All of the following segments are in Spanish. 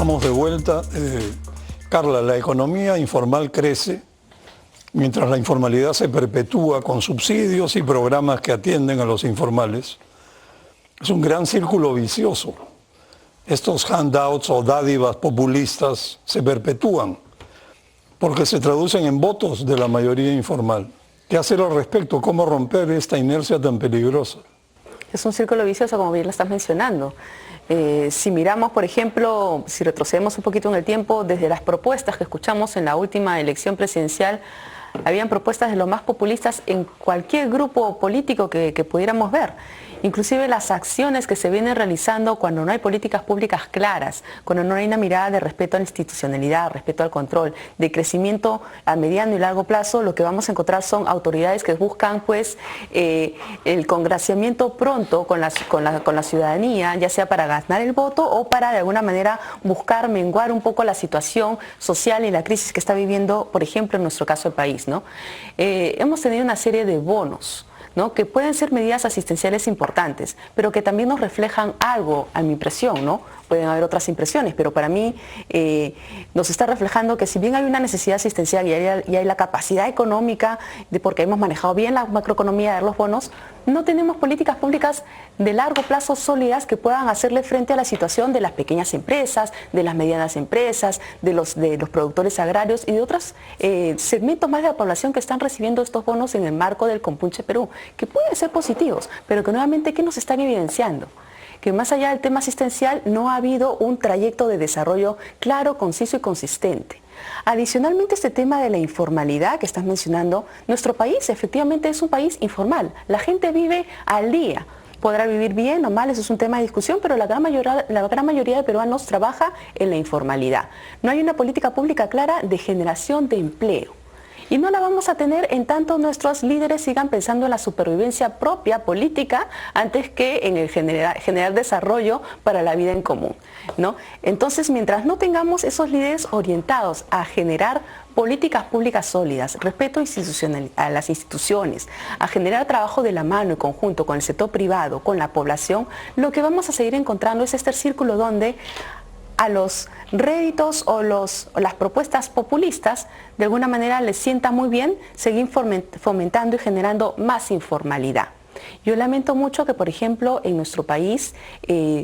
Estamos de vuelta. Carla, la economía informal crece mientras la informalidad se perpetúa con subsidios y programas que atienden a los informales. Es un gran círculo vicioso. Estos handouts o dádivas populistas se perpetúan porque se traducen en votos de la mayoría informal. ¿Qué hacer al respecto? ¿Cómo romper esta inercia tan peligrosa? Es un círculo vicioso, como bien lo estás mencionando. Si miramos, por ejemplo, si retrocedemos un poquito en el tiempo, desde las propuestas que escuchamos en la última elección presidencial, habían propuestas de lo más populistas en cualquier grupo político que pudiéramos ver. Inclusive las acciones que se vienen realizando cuando no hay políticas públicas claras, cuando no hay una mirada de respeto a la institucionalidad, respeto al control, de crecimiento a mediano y largo plazo, lo que vamos a encontrar son autoridades que buscan pues el congraciamiento pronto con la ciudadanía, ya sea para ganar el voto o para de alguna manera buscar menguar un poco la situación social y la crisis que está viviendo, por ejemplo, en nuestro caso el país, ¿no? Hemos tenido una serie de bonos, ¿no?, que pueden ser medidas asistenciales importantes, pero que también nos reflejan algo, a mi impresión, ¿no? Pueden haber otras impresiones, pero para mí nos está reflejando que si bien hay una necesidad asistencial y hay la capacidad económica, porque hemos manejado bien la macroeconomía de los bonos, no tenemos políticas públicas de largo plazo sólidas que puedan hacerle frente a la situación de las pequeñas empresas, de las medianas empresas, de los productores agrarios y de otros segmentos más de la población que están recibiendo estos bonos en el marco del Compunche Perú, que pueden ser positivos, pero que nuevamente, ¿qué nos están evidenciando? Que más allá del tema asistencial no ha habido un trayecto de desarrollo claro, conciso y consistente. Adicionalmente, este tema de la informalidad que estás mencionando, nuestro país efectivamente es un país informal. La gente vive al día. Podrá vivir bien o mal, eso es un tema de discusión, pero la gran mayoría de peruanos trabaja en la informalidad. No hay una política pública clara de generación de empleo. Y no la vamos a tener en tanto nuestros líderes sigan pensando en la supervivencia propia política antes que en el generar desarrollo para la vida en común, ¿no? Entonces, mientras no tengamos esos líderes orientados a generar políticas públicas sólidas, respeto institucional a las instituciones, a generar trabajo de la mano y conjunto con el sector privado, con la población, lo que vamos a seguir encontrando es este círculo donde a los réditos o las propuestas populistas de alguna manera les sienta muy bien seguir fomentando y generando más informalidad. Yo lamento mucho que, por ejemplo, en nuestro país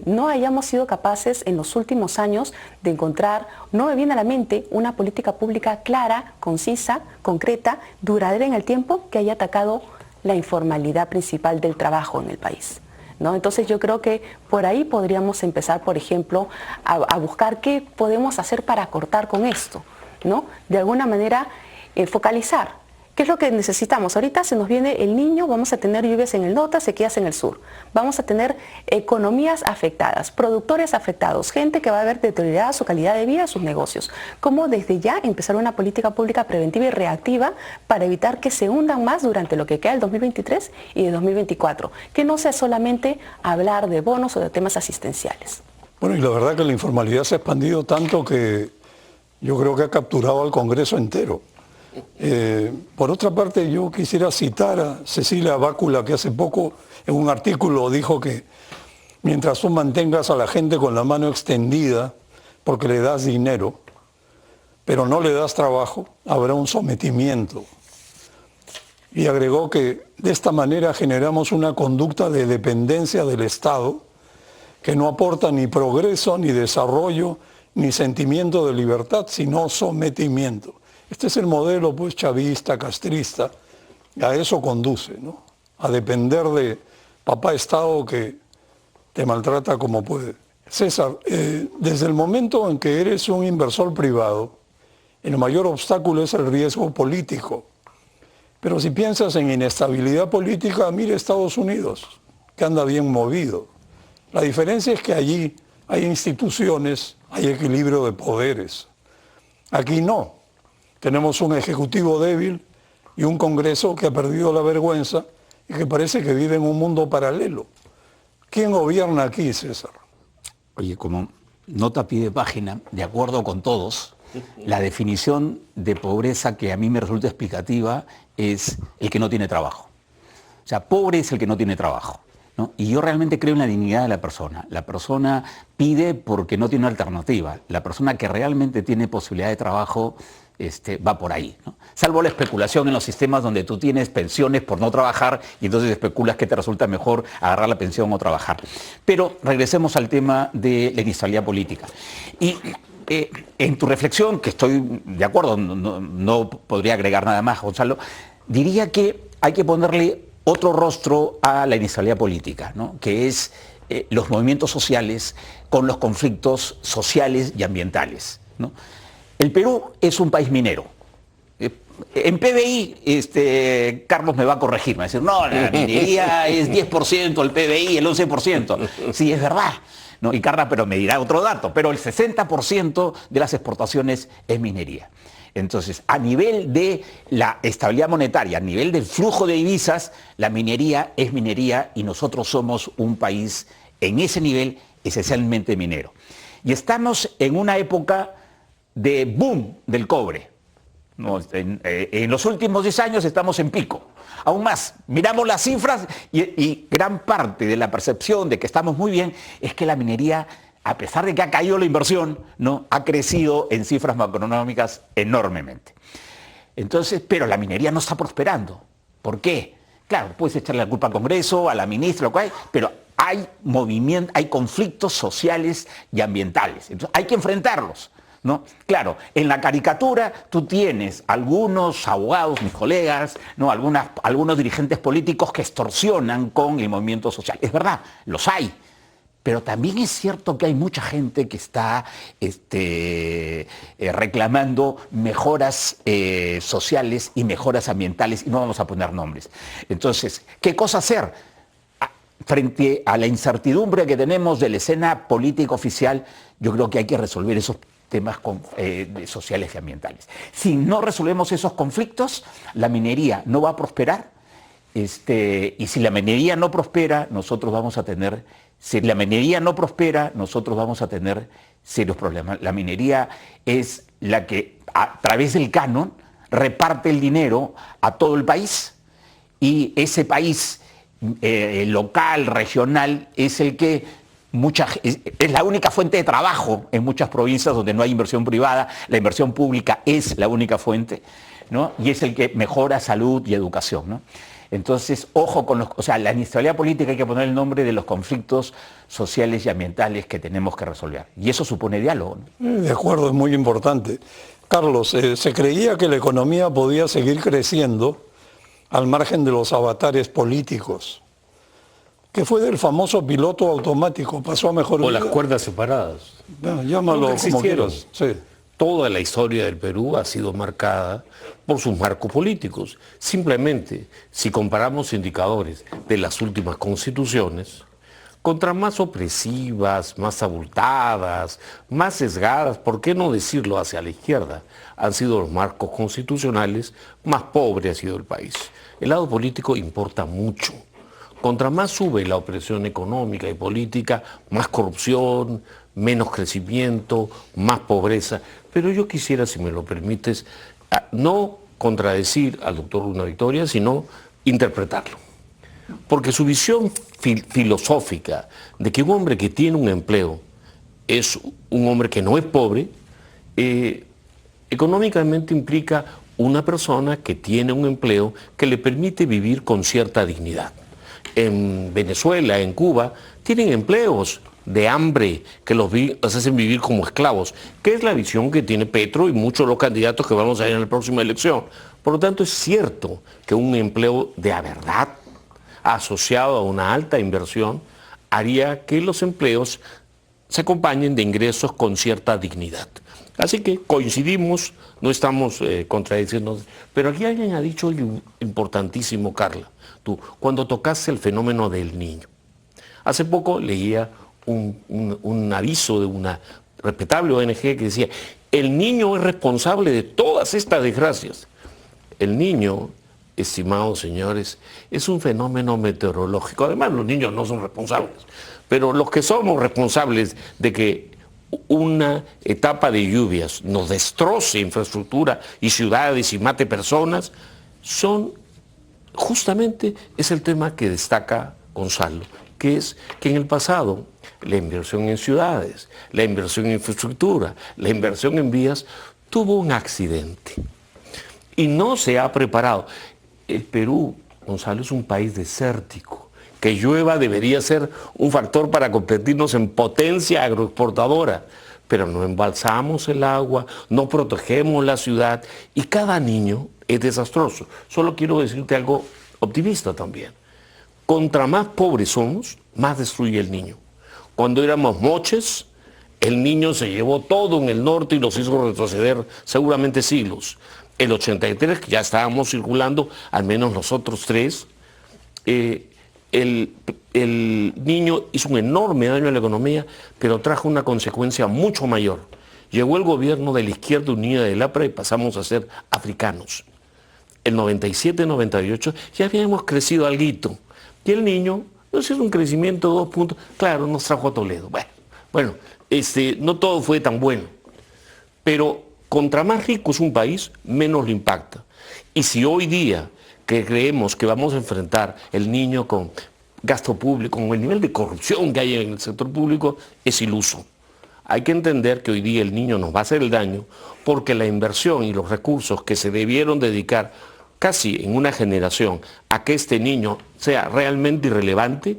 no hayamos sido capaces en los últimos años de encontrar, no me viene a la mente, una política pública clara, concisa, concreta, duradera en el tiempo, que haya atacado la informalidad principal del trabajo en el país, ¿no? Entonces yo creo que por ahí podríamos empezar, por ejemplo, a buscar qué podemos hacer para cortar con esto, ¿no? De alguna manera focalizar. ¿Qué es lo que necesitamos? Ahorita se nos viene el Niño, vamos a tener lluvias en el norte, sequías en el sur. Vamos a tener economías afectadas, productores afectados, gente que va a ver deteriorada su calidad de vida, sus negocios. ¿Cómo desde ya empezar una política pública preventiva y reactiva para evitar que se hundan más durante lo que queda del 2023 y del 2024? Que no sea solamente hablar de bonos o de temas asistenciales. Bueno, y la verdad que la informalidad se ha expandido tanto que yo creo que ha capturado al Congreso entero. Por otra parte, yo quisiera citar a Cecilia Bácula, que hace poco en un artículo dijo que mientras tú mantengas a la gente con la mano extendida porque le das dinero, pero no le das trabajo, habrá un sometimiento. Y agregó que de esta manera generamos una conducta de dependencia del Estado que no aporta ni progreso, ni desarrollo, ni sentimiento de libertad, sino sometimiento. Este es el modelo pues chavista, castrista, a eso conduce, ¿no? A depender de papá Estado que te maltrata como puede. César, desde el momento en que eres un inversor privado, el mayor obstáculo es el riesgo político. Pero si piensas en inestabilidad política, mire Estados Unidos, que anda bien movido. La diferencia es que allí hay instituciones, hay equilibrio de poderes. Aquí no. Tenemos un ejecutivo débil y un Congreso que ha perdido la vergüenza y que parece que vive en un mundo paralelo. ¿Quién gobierna aquí, César? Oye, como nota a pie de página, de acuerdo con todos, la definición de pobreza que a mí me resulta explicativa es el que no tiene trabajo. O sea, pobre es el que no tiene trabajo. ¿no? Y yo realmente creo en la dignidad de la persona. La persona pide porque no tiene alternativa. La persona que realmente tiene posibilidad de trabajo va por ahí, ¿no? Salvo la especulación en los sistemas donde tú tienes pensiones por no trabajar y entonces especulas que te resulta mejor agarrar la pensión o trabajar. Pero regresemos al tema de la inestabilidad política. Y en tu reflexión, que estoy de acuerdo, no podría agregar nada más, Gonzalo, diría que hay que ponerle otro rostro a la inestabilidad política, ¿no? Que es los movimientos sociales con los conflictos sociales y ambientales, ¿no? El Perú es un país minero. En PBI, Carlos me va a corregir, me va a decir, no, la minería es 10%, el PBI el 11%. Sí, es verdad, ¿no? Y Carla, pero me dirá otro dato, pero el 60% de las exportaciones es minería. Entonces, a nivel de la estabilidad monetaria, a nivel del flujo de divisas, la minería es minería y nosotros somos un país en ese nivel esencialmente minero. Y estamos en una época de boom del cobre, ¿no? En los últimos 10 años estamos en pico. Aún más, miramos las cifras y gran parte de la percepción de que estamos muy bien es que la minería, a pesar de que ha caído la inversión, ¿no?, ha crecido en cifras macroeconómicas enormemente. Entonces, pero la minería no está prosperando. ¿Por qué? Claro, puedes echarle la culpa al Congreso, a la ministra, lo que hay, pero hay movimiento, hay conflictos sociales y ambientales. Entonces, hay que enfrentarlos, ¿no? Claro, en la caricatura tú tienes algunos abogados, mis colegas, ¿no?, algunos dirigentes políticos que extorsionan con el movimiento social. Es verdad, los hay. Pero también es cierto que hay mucha gente que está reclamando mejoras sociales y mejoras ambientales, y no vamos a poner nombres. Entonces, ¿qué cosa hacer? Frente a la incertidumbre que tenemos de la escena política oficial, yo creo que hay que resolver esos temas sociales y ambientales. Si no resolvemos esos conflictos, la minería no va a prosperar, y si la minería no prospera, nosotros vamos a tener serios problemas. La minería es la que, a través del canon, reparte el dinero a todo el país, y ese país local, regional, es el que es la única fuente de trabajo en muchas provincias donde no hay inversión privada. La inversión pública es la única fuente, ¿no? Y es el que mejora salud y educación, ¿no? Entonces, ojo con la inestabilidad política, hay que poner el nombre de los conflictos sociales y ambientales que tenemos que resolver. Y eso supone diálogo, ¿no? De acuerdo, es muy importante. Carlos, se creía que la economía podía seguir creciendo al margen de los avatares políticos. ¿Qué fue del famoso piloto automático? Pasó a mejor vida. O las cuerdas separadas. Bueno, llámalo como quieras. Sí. Toda la historia del Perú ha sido marcada por sus marcos políticos. Simplemente, si comparamos indicadores de las últimas constituciones, contra más opresivas, más abultadas, más sesgadas, ¿por qué no decirlo hacia la izquierda?, han sido los marcos constitucionales, más pobre ha sido el país. El lado político importa mucho. Contra más sube la opresión económica y política, más corrupción, menos crecimiento, más pobreza. Pero yo quisiera, si me lo permites, no contradecir al doctor Luna Victoria, sino interpretarlo. Porque su visión filosófica de que un hombre que tiene un empleo es un hombre que no es pobre, económicamente implica una persona que tiene un empleo que le permite vivir con cierta dignidad. En Venezuela, en Cuba, tienen empleos de hambre que los hacen vivir como esclavos, que es la visión que tiene Petro y muchos de los candidatos que vamos a ver en la próxima elección. Por lo tanto, es cierto que un empleo de a verdad, asociado a una alta inversión, haría que los empleos se acompañen de ingresos con cierta dignidad. Así que coincidimos, no estamos contradiciendo, pero aquí alguien ha dicho algo importantísimo, Carla, tú, cuando tocaste el fenómeno del niño. Hace poco leía un aviso de una respetable ONG que decía, el niño es responsable de todas estas desgracias. El niño, estimados señores, es un fenómeno meteorológico. Además, los niños no son responsables, pero los que somos responsables de que una etapa de lluvias nos destroce infraestructura y ciudades y mate personas, justamente es el tema que destaca Gonzalo. que es que en el pasado la inversión en ciudades, la inversión en infraestructura, la inversión en vías tuvo un accidente y no se ha preparado. El Perú, Gonzalo, es un país desértico. Que llueva debería ser un factor para convertirnos en potencia agroexportadora, pero no embalsamos el agua, no protegemos la ciudad y cada niño es desastroso. Solo quiero decirte algo optimista también. Contra más pobres somos, más destruye el niño. Cuando éramos moches, el niño se llevó todo en el norte y nos hizo retroceder seguramente siglos. El 83, que ya estábamos circulando, al menos nosotros tres, el niño hizo un enorme daño a la economía, pero trajo una consecuencia mucho mayor. Llegó el gobierno de la Izquierda Unida del APRA y pasamos a ser africanos. El 97-98 ya habíamos crecido alguito. Y el niño, no sé, es un crecimiento de 2 puntos. Claro, nos trajo a Toledo. Bueno, no todo fue tan bueno. Pero contra más rico es un país, menos lo impacta. Y si hoy día que creemos que vamos a enfrentar el niño con gasto público, con el nivel de corrupción que hay en el sector público, es iluso. Hay que entender que hoy día el niño nos va a hacer el daño porque la inversión y los recursos que se debieron dedicar casi en una generación a que este niño sea realmente irrelevante,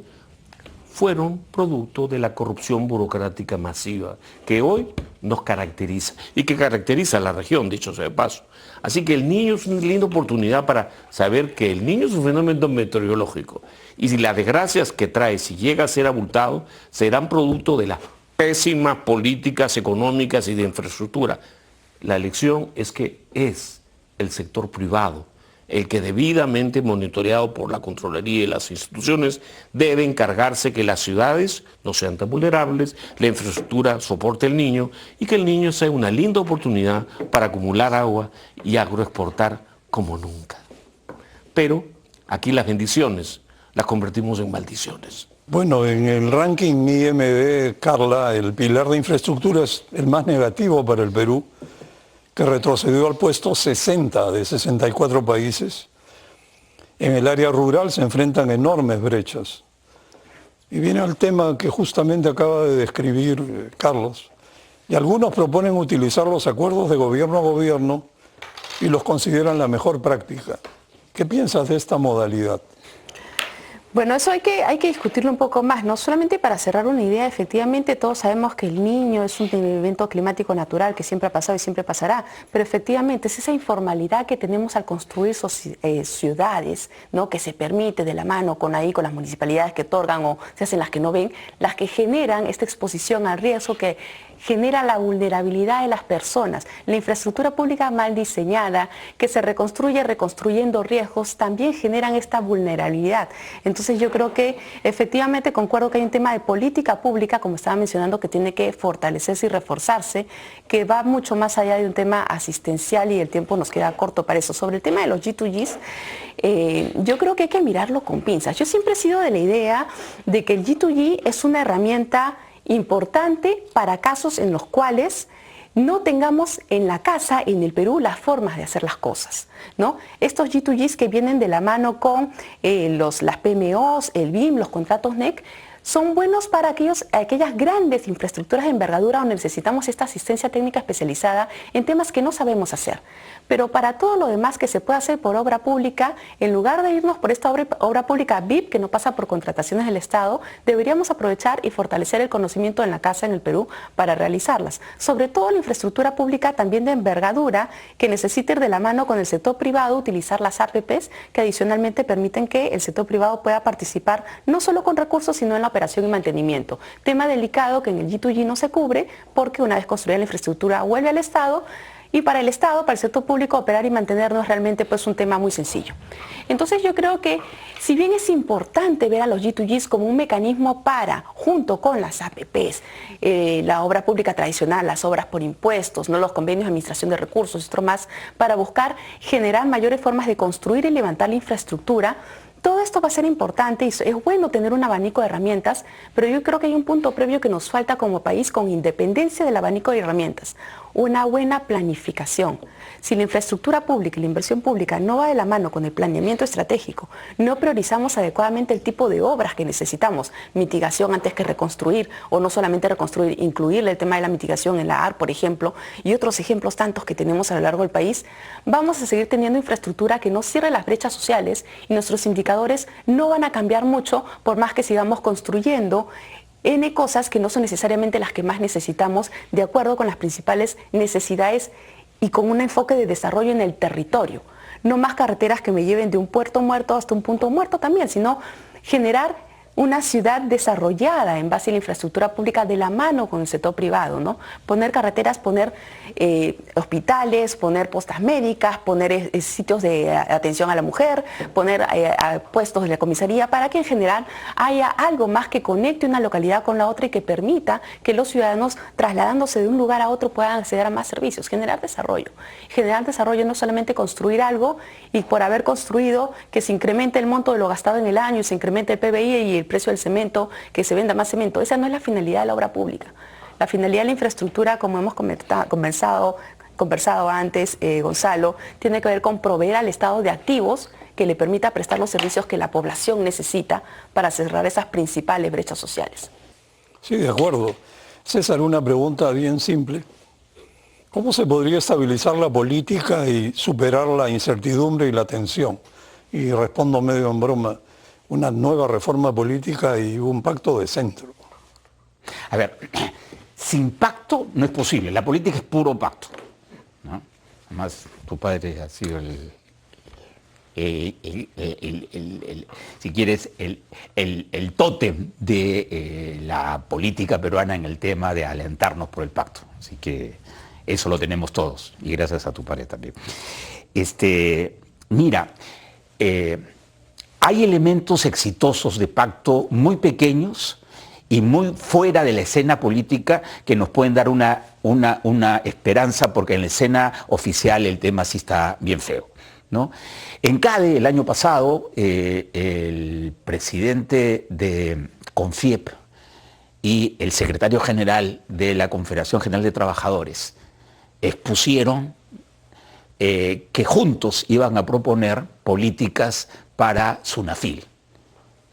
fueron producto de la corrupción burocrática masiva que hoy nos caracteriza y que caracteriza a la región, dicho sea de paso. Así que el niño es una linda oportunidad para saber que el niño es un fenómeno meteorológico y si las desgracias que trae, si llega a ser abultado, serán producto de las pésimas políticas económicas y de infraestructura. La elección es que es el sector privado el que debidamente monitoreado por la Contraloría y las instituciones debe encargarse que las ciudades no sean tan vulnerables, la infraestructura soporte al niño y que el niño sea una linda oportunidad para acumular agua y agroexportar como nunca. Pero aquí las bendiciones las convertimos en maldiciones. Bueno, en el ranking IMD, Carla, el pilar de infraestructura es el más negativo para el Perú, que retrocedió al puesto 60 de 64 países. En el área rural se enfrentan enormes brechas. Y viene al tema que justamente acaba de describir Carlos. Y algunos proponen utilizar los acuerdos de gobierno a gobierno y los consideran la mejor práctica. ¿Qué piensas de esta modalidad? Bueno, eso hay que discutirlo un poco más, no solamente para cerrar una idea. Efectivamente todos sabemos que el niño es un evento climático natural que siempre ha pasado y siempre pasará, pero efectivamente es esa informalidad que tenemos al construir ciudades, ¿no?, que se permite de la mano con las municipalidades que otorgan o se hacen las que no ven, las que generan esta exposición al riesgo que genera la vulnerabilidad de las personas. La infraestructura pública mal diseñada, que se reconstruye reconstruyendo riesgos, también generan esta vulnerabilidad. Entonces yo creo que efectivamente concuerdo que hay un tema de política pública, como estaba mencionando, que tiene que fortalecerse y reforzarse, que va mucho más allá de un tema asistencial y el tiempo nos queda corto para eso. Sobre el tema de los G2Gs, yo creo que hay que mirarlo con pinzas. Yo siempre he sido de la idea de que el G2G es una herramienta importante para casos en los cuales no tengamos en la casa, en el Perú, las formas de hacer las cosas, ¿no? Estos G2Gs que vienen de la mano con las PMOs, el BIM, los contratos NEC, son buenos para aquellas grandes infraestructuras de envergadura donde necesitamos esta asistencia técnica especializada en temas que no sabemos hacer. Pero para todo lo demás que se puede hacer por obra pública, en lugar de irnos por esta obra pública VIP, que no pasa por contrataciones del Estado, deberíamos aprovechar y fortalecer el conocimiento en la casa en el Perú para realizarlas. Sobre todo la infraestructura pública también de envergadura, que necesita ir de la mano con el sector privado, utilizar las APPs, que adicionalmente permiten que el sector privado pueda participar no solo con recursos, sino en la operación y mantenimiento. Tema delicado que en el G2G no se cubre, porque una vez construida la infraestructura vuelve al Estado, y para el Estado, para el sector público, operar y mantener no es realmente pues, un tema muy sencillo. Entonces yo creo que si bien es importante ver a los G2Gs como un mecanismo para, junto con las APPs, la obra pública tradicional, las obras por impuestos, no los convenios de administración de recursos, esto más, para buscar generar mayores formas de construir y levantar la infraestructura, Todo esto va a ser importante y es bueno tener un abanico de herramientas, pero yo creo que hay un punto previo que nos falta como país con independencia del abanico de herramientas, una buena planificación. Si la infraestructura pública y la inversión pública no va de la mano con el planeamiento estratégico, no priorizamos adecuadamente el tipo de obras que necesitamos, mitigación antes que reconstruir, o no solamente reconstruir, incluirle el tema de la mitigación en la AR, por ejemplo, y otros ejemplos tantos que tenemos a lo largo del país, vamos a seguir teniendo infraestructura que no cierre las brechas sociales y nuestros indicadores no van a cambiar mucho por más que sigamos construyendo N cosas que no son necesariamente las que más necesitamos de acuerdo con las principales necesidades y con un enfoque de desarrollo en el territorio. No más carreteras que me lleven de un puerto muerto hasta un punto muerto también, sino generar una ciudad desarrollada en base a la infraestructura pública de la mano con el sector privado, ¿no? Poner carreteras, poner hospitales, poner postas médicas, poner sitios de atención a la mujer, poner puestos de la comisaría para que en general haya algo más que conecte una localidad con la otra y que permita que los ciudadanos trasladándose de un lugar a otro puedan acceder a más servicios, generar desarrollo. Generar desarrollo no solamente construir algo y por haber construido que se incremente el monto de lo gastado en el año y se incremente el PBI y el precio del cemento, que se venda más cemento. Esa no es la finalidad de la obra pública. La finalidad de la infraestructura, como hemos conversado antes, Gonzalo, tiene que ver con proveer al Estado de activos que le permita prestar los servicios que la población necesita para cerrar esas principales brechas sociales. Sí, de acuerdo. César, una pregunta bien simple. ¿Cómo se podría estabilizar la política y superar la incertidumbre y la tensión? Y respondo medio en broma, una nueva reforma política y un pacto de centro. A ver, sin pacto no es posible, la política es puro pacto, ¿no? Además, tu padre ha sido si quieres, el tótem de la política peruana en el tema de alentarnos por el pacto. Así que eso lo tenemos todos, y gracias a tu padre también. Mira, hay elementos exitosos de pacto muy pequeños y muy fuera de la escena política que nos pueden dar una esperanza, porque en la escena oficial el tema sí está bien feo, ¿no? En CADE, el año pasado, el presidente de CONFIEP y el secretario general de la Confederación General de Trabajadores expusieron que juntos iban a proponer políticas para SUNAFIL,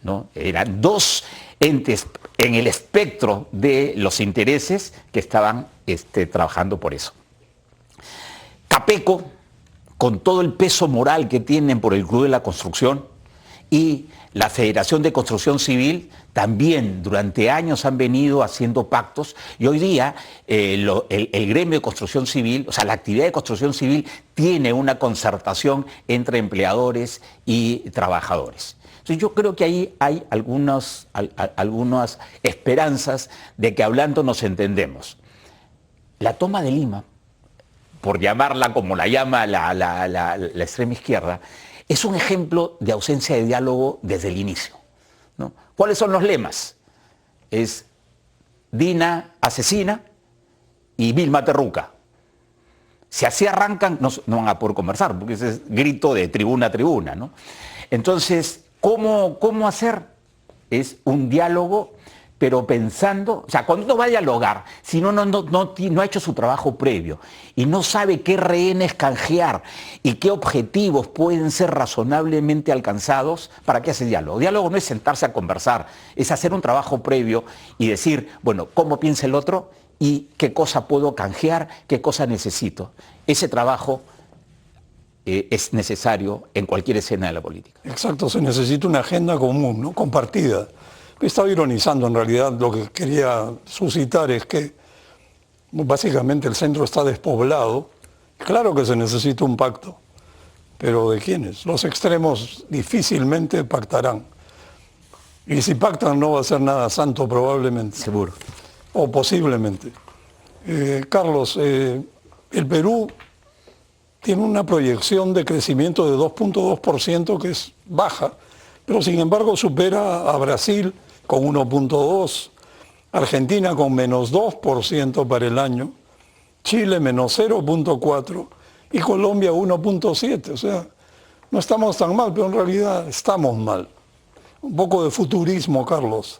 ¿no? Eran dos entes en el espectro de los intereses que estaban trabajando por eso. CAPECO, con todo el peso moral que tienen por el Club de la Construcción, y la Federación de Construcción Civil también durante años han venido haciendo pactos, y hoy día el gremio de construcción civil, o sea, la actividad de construcción civil tiene una concertación entre empleadores y trabajadores. Entonces yo creo que ahí hay algunas esperanzas de que hablando nos entendemos. La toma de Lima, por llamarla como la llama la extrema izquierda, es un ejemplo de ausencia de diálogo desde el inicio, ¿no? ¿Cuáles son los lemas? Es Dina asesina y Vilma Terruca. Si así arrancan, no van a poder conversar, porque ese es grito de tribuna a tribuna, ¿no? Entonces, ¿cómo hacer? Es un diálogo, pero pensando, o sea, cuando uno va a dialogar, si no ha hecho su trabajo previo y no sabe qué rehenes canjear y qué objetivos pueden ser razonablemente alcanzados, ¿para qué hace diálogo? Diálogo no es sentarse a conversar, es hacer un trabajo previo y decir, bueno, ¿cómo piensa el otro? Y qué cosa puedo canjear, qué cosa necesito. Ese trabajo es necesario en cualquier escena de la política. Exacto, se necesita una agenda común, ¿no? Compartida. Estaba ironizando, en realidad lo que quería suscitar es que básicamente el centro está despoblado. Claro que se necesita un pacto, pero ¿de quiénes? Los extremos difícilmente pactarán. Y si pactan no va a ser nada santo probablemente. Seguro. O posiblemente. Carlos, el Perú tiene una proyección de crecimiento de 2.2% que es baja, pero sin embargo supera a Brasil con 1.2%, Argentina con menos 2% para el año, Chile menos 0.4% y Colombia 1.7%. O sea, no estamos tan mal, pero en realidad estamos mal. Un poco de futurismo, Carlos.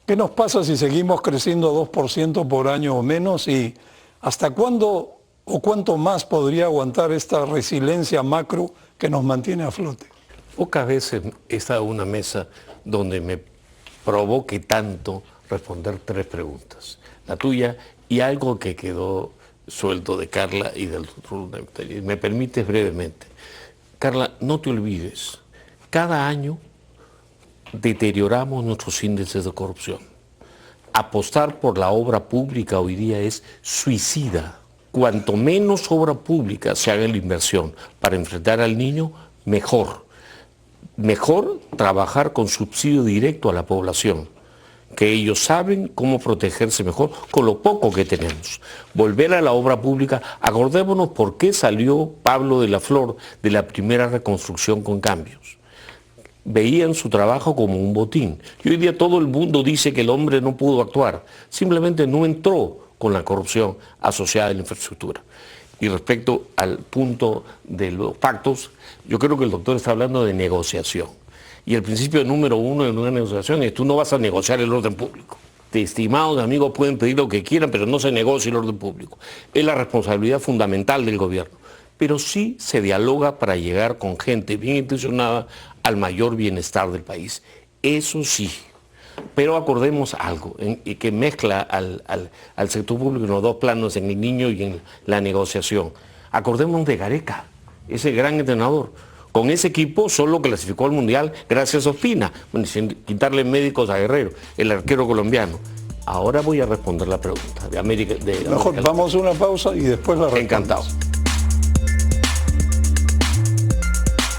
¿Qué nos pasa si seguimos creciendo 2% por año o menos? ¿Y hasta cuándo o cuánto más podría aguantar esta resiliencia macro que nos mantiene a flote? Pocas veces he estado en una mesa donde me provoque tanto responder 3 preguntas. La tuya y algo que quedó suelto de Carla y del doctor. ¿Me permites brevemente? Carla, no te olvides, cada año deterioramos nuestros índices de corrupción. Apostar por la obra pública hoy día es suicida. Cuanto menos obra pública se haga en la inversión para enfrentar al niño, mejor. Mejor trabajar con subsidio directo a la población, que ellos saben cómo protegerse mejor con lo poco que tenemos. Volver a la obra pública, acordémonos por qué salió Pablo de la Flor de la primera reconstrucción con cambios. Veían su trabajo como un botín. Y hoy día todo el mundo dice que el hombre no pudo actuar, simplemente no entró con la corrupción asociada a la infraestructura. Y respecto al punto de los pactos, yo creo que el doctor está hablando de negociación. Y el principio número 1 en una negociación es: tú no vas a negociar el orden público. Estimados amigos, pueden pedir lo que quieran, pero no se negocia el orden público. Es la responsabilidad fundamental del gobierno. Pero sí se dialoga para llegar con gente bien intencionada al mayor bienestar del país. Eso sí. Pero acordemos algo, que mezcla al sector público en los 2 planos, en el niño y en la negociación. Acordémonos de Gareca, ese gran entrenador. Con ese equipo solo clasificó al Mundial gracias a Ospina, sin quitarle médicos a Guerrero, el arquero colombiano. Ahora voy a responder la pregunta de América. Mejor vamos a una pausa y después la respondemos. Encantado.